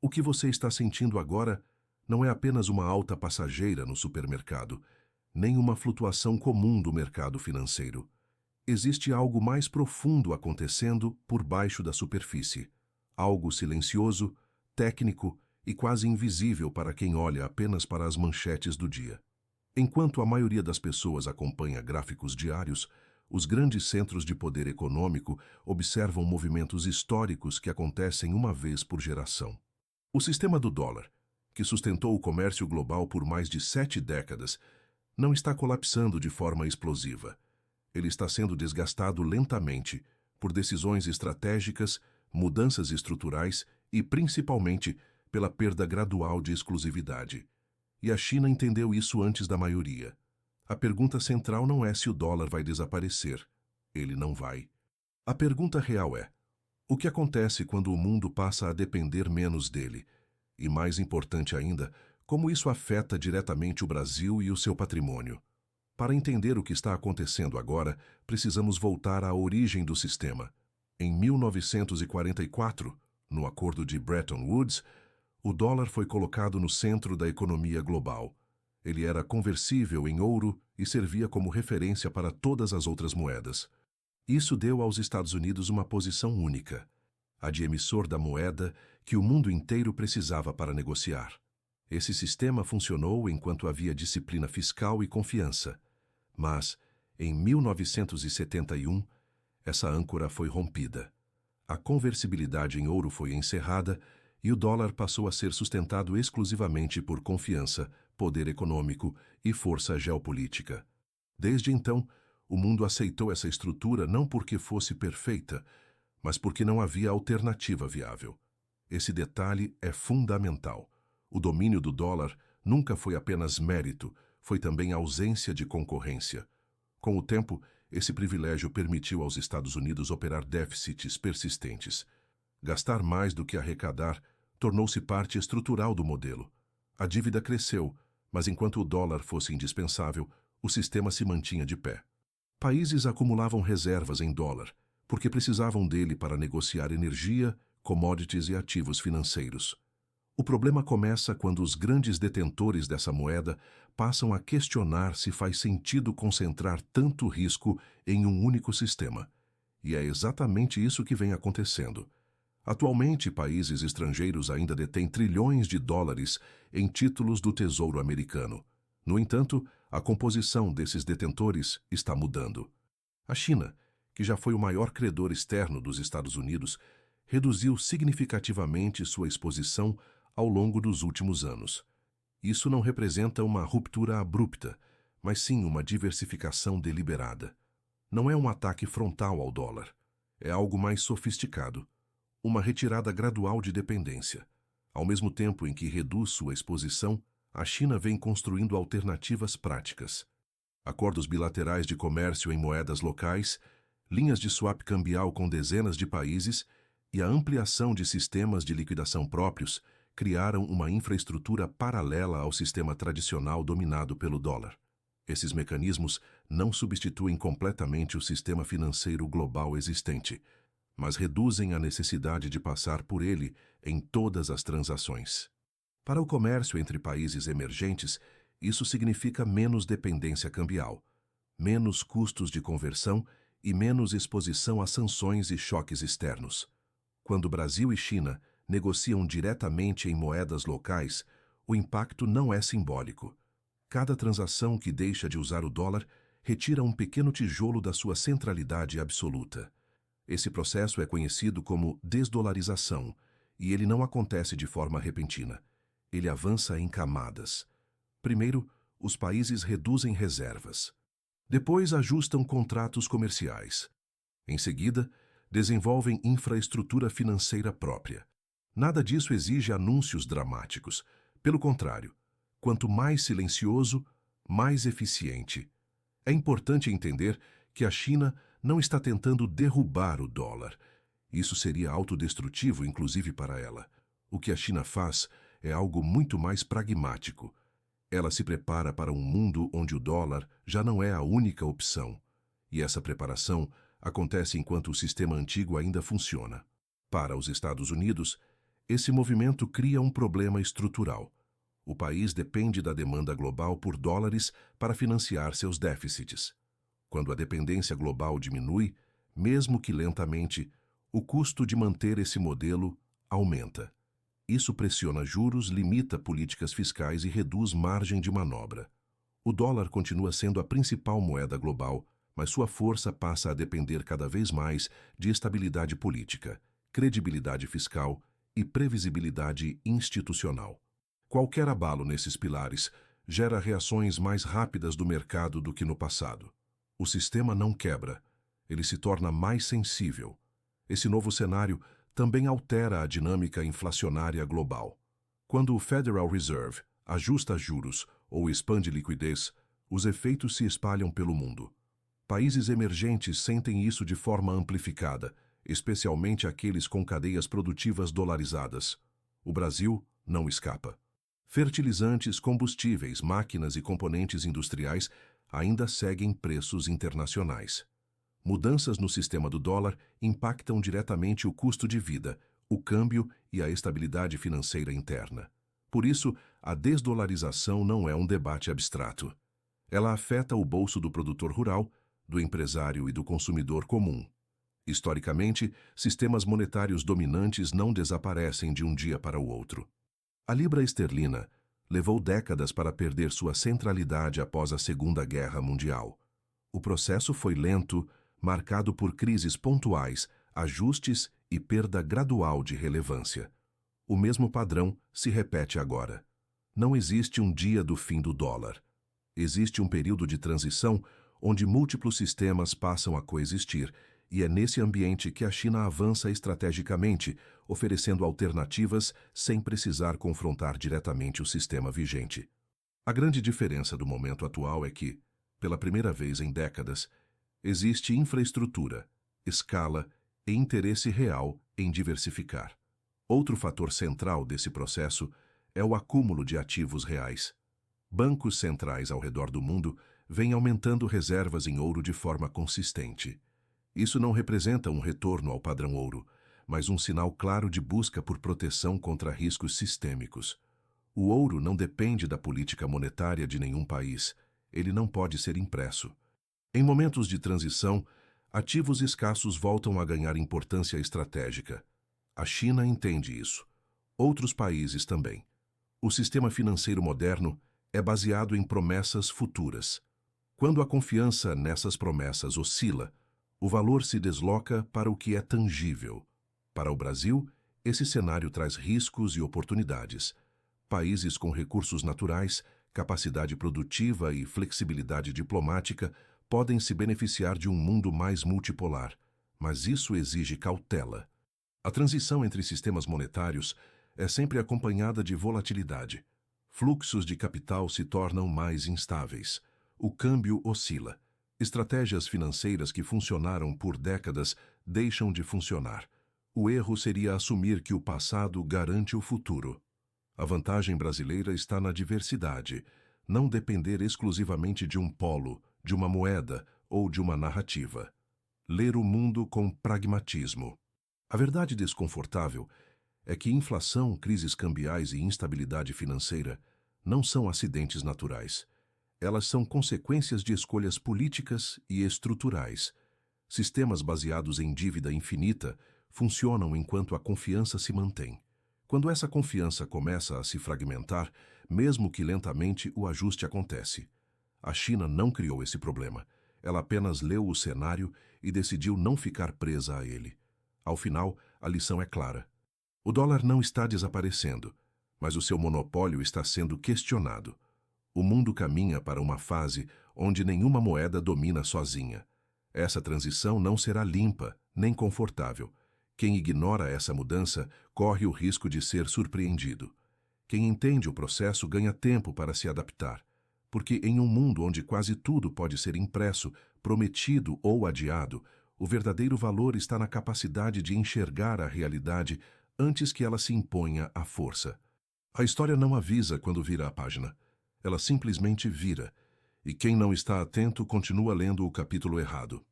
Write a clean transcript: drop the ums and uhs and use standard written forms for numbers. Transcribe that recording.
O que você está sentindo agora não é apenas uma alta passageira no supermercado, nem uma flutuação comum do mercado financeiro. Existe algo mais profundo acontecendo por baixo da superfície. Algo silencioso, técnico e quase invisível para quem olha apenas para as manchetes do dia. Enquanto a maioria das pessoas acompanha gráficos diários, os grandes centros de poder econômico observam movimentos históricos que acontecem uma vez por geração. O sistema do dólar, que sustentou o comércio global por mais de 7 décadas, não está colapsando de forma explosiva. Ele está sendo desgastado lentamente por decisões estratégicas, mudanças estruturais e, principalmente, pela perda gradual de exclusividade. E a China entendeu isso antes da maioria. A pergunta central não é se o dólar vai desaparecer. Ele não vai. A pergunta real é: o que acontece quando o mundo passa a depender menos dele? E mais importante ainda, como isso afeta diretamente o Brasil e o seu patrimônio? Para entender o que está acontecendo agora, precisamos voltar à origem do sistema. Em 1944, no Acordo de Bretton Woods, o dólar foi colocado no centro da economia global. Ele era conversível em ouro e servia como referência para todas as outras moedas. Isso deu aos Estados Unidos uma posição única, a de emissor da moeda que o mundo inteiro precisava para negociar. Esse sistema funcionou enquanto havia disciplina fiscal e confiança. Mas, em 1971, essa âncora foi rompida. A conversibilidade em ouro foi encerrada e o dólar passou a ser sustentado exclusivamente por confiança, poder econômico e força geopolítica. Desde então, o mundo aceitou essa estrutura não porque fosse perfeita, mas porque não havia alternativa viável. Esse detalhe é fundamental. O domínio do dólar nunca foi apenas mérito, foi também ausência de concorrência. Com o tempo, esse privilégio permitiu aos Estados Unidos operar déficits persistentes. Gastar mais do que arrecadar tornou-se parte estrutural do modelo. A dívida cresceu, mas enquanto o dólar fosse indispensável, o sistema se mantinha de pé. Países acumulavam reservas em dólar, porque precisavam dele para negociar energia, commodities e ativos financeiros. O problema começa quando os grandes detentores dessa moeda passam a questionar se faz sentido concentrar tanto risco em um único sistema. E é exatamente isso que vem acontecendo. Atualmente, países estrangeiros ainda detêm trilhões de dólares em títulos do Tesouro Americano. No entanto, a composição desses detentores está mudando. A China, que já foi o maior credor externo dos Estados Unidos, reduziu significativamente sua exposição ao longo dos últimos anos. Isso não representa uma ruptura abrupta, mas sim uma diversificação deliberada. Não é um ataque frontal ao dólar. É algo mais sofisticado. Uma retirada gradual de dependência. Ao mesmo tempo em que reduz sua exposição, a China vem construindo alternativas práticas. Acordos bilaterais de comércio em moedas locais, linhas de swap cambial com dezenas de países e a ampliação de sistemas de liquidação próprios criaram uma infraestrutura paralela ao sistema tradicional dominado pelo dólar. Esses mecanismos não substituem completamente o sistema financeiro global existente, mas reduzem a necessidade de passar por ele em todas as transações. Para o comércio entre países emergentes, isso significa menos dependência cambial, menos custos de conversão e menos exposição a sanções e choques externos. Quando Brasil e China negociam diretamente em moedas locais, o impacto não é simbólico. Cada transação que deixa de usar o dólar retira um pequeno tijolo da sua centralidade absoluta. Esse processo é conhecido como desdolarização, e ele não acontece de forma repentina. Ele avança em camadas. Primeiro, os países reduzem reservas. Depois, ajustam contratos comerciais. Em seguida, desenvolvem infraestrutura financeira própria. Nada disso exige anúncios dramáticos. Pelo contrário, quanto mais silencioso, mais eficiente. É importante entender que a China não está tentando derrubar o dólar. Isso seria autodestrutivo, inclusive para ela. O que a China faz é algo muito mais pragmático. Ela se prepara para um mundo onde o dólar já não é a única opção. E essa preparação acontece enquanto o sistema antigo ainda funciona. Para os Estados Unidos, Esse movimento cria um problema estrutural. O país depende da demanda global por dólares para financiar seus déficits. Quando a dependência global diminui, mesmo que lentamente, o custo de manter esse modelo aumenta. Isso pressiona juros, limita políticas fiscais e reduz margem de manobra. O dólar continua sendo a principal moeda global, mas sua força passa a depender cada vez mais de estabilidade política, credibilidade fiscal e previsibilidade institucional. Qualquer abalo nesses pilares gera reações mais rápidas do mercado do que no passado. O sistema não quebra, ele se torna mais sensível. Esse novo cenário também altera a dinâmica inflacionária global. Quando o Federal Reserve ajusta juros ou expande liquidez, os efeitos se espalham pelo mundo. Países emergentes sentem isso de forma amplificada, especialmente aqueles com cadeias produtivas dolarizadas. O Brasil não escapa. Fertilizantes, combustíveis, máquinas e componentes industriais ainda seguem preços internacionais. Mudanças no sistema do dólar impactam diretamente o custo de vida, o câmbio e a estabilidade financeira interna. Por isso, a desdolarização não é um debate abstrato. Ela afeta o bolso do produtor rural, do empresário e do consumidor comum. Historicamente, sistemas monetários dominantes não desaparecem de um dia para o outro. A libra esterlina levou décadas para perder sua centralidade após a Segunda Guerra Mundial. O processo foi lento, marcado por crises pontuais, ajustes e perda gradual de relevância. O mesmo padrão se repete agora. Não existe um dia do fim do dólar. Existe um período de transição onde múltiplos sistemas passam a coexistir, e é nesse ambiente que a China avança estrategicamente, oferecendo alternativas sem precisar confrontar diretamente o sistema vigente. A grande diferença do momento atual é que, pela primeira vez em décadas, existe infraestrutura, escala e interesse real em diversificar. Outro fator central desse processo é o acúmulo de ativos reais. Bancos centrais ao redor do mundo vêm aumentando reservas em ouro de forma consistente. Isso não representa um retorno ao padrão ouro, mas um sinal claro de busca por proteção contra riscos sistêmicos. O ouro não depende da política monetária de nenhum país. Ele não pode ser impresso. Em momentos de transição, ativos escassos voltam a ganhar importância estratégica. A China entende isso. Outros países também. O sistema financeiro moderno é baseado em promessas futuras. Quando a confiança nessas promessas oscila, o valor se desloca para o que é tangível. Para o Brasil, esse cenário traz riscos e oportunidades. Países com recursos naturais, capacidade produtiva e flexibilidade diplomática podem se beneficiar de um mundo mais multipolar, mas isso exige cautela. A transição entre sistemas monetários é sempre acompanhada de volatilidade. Fluxos de capital se tornam mais instáveis. O câmbio oscila. Estratégias financeiras que funcionaram por décadas deixam de funcionar. O erro seria assumir que o passado garante o futuro. A vantagem brasileira está na diversidade, não depender exclusivamente de um polo, de uma moeda ou de uma narrativa. Ler o mundo com pragmatismo. A verdade desconfortável é que inflação, crises cambiais e instabilidade financeira não são acidentes naturais. Elas são consequências de escolhas políticas e estruturais. Sistemas baseados em dívida infinita funcionam enquanto a confiança se mantém. Quando essa confiança começa a se fragmentar, mesmo que lentamente, o ajuste acontece. A China não criou esse problema. Ela apenas leu o cenário e decidiu não ficar presa a ele. Ao final, a lição é clara. O dólar não está desaparecendo, mas o seu monopólio está sendo questionado. O mundo caminha para uma fase onde nenhuma moeda domina sozinha. Essa transição não será limpa, nem confortável. Quem ignora essa mudança corre o risco de ser surpreendido. Quem entende o processo ganha tempo para se adaptar, porque em um mundo onde quase tudo pode ser impresso, prometido ou adiado, o verdadeiro valor está na capacidade de enxergar a realidade antes que ela se imponha à força. A história não avisa quando vira a página. Ela simplesmente vira, e quem não está atento continua lendo o capítulo errado.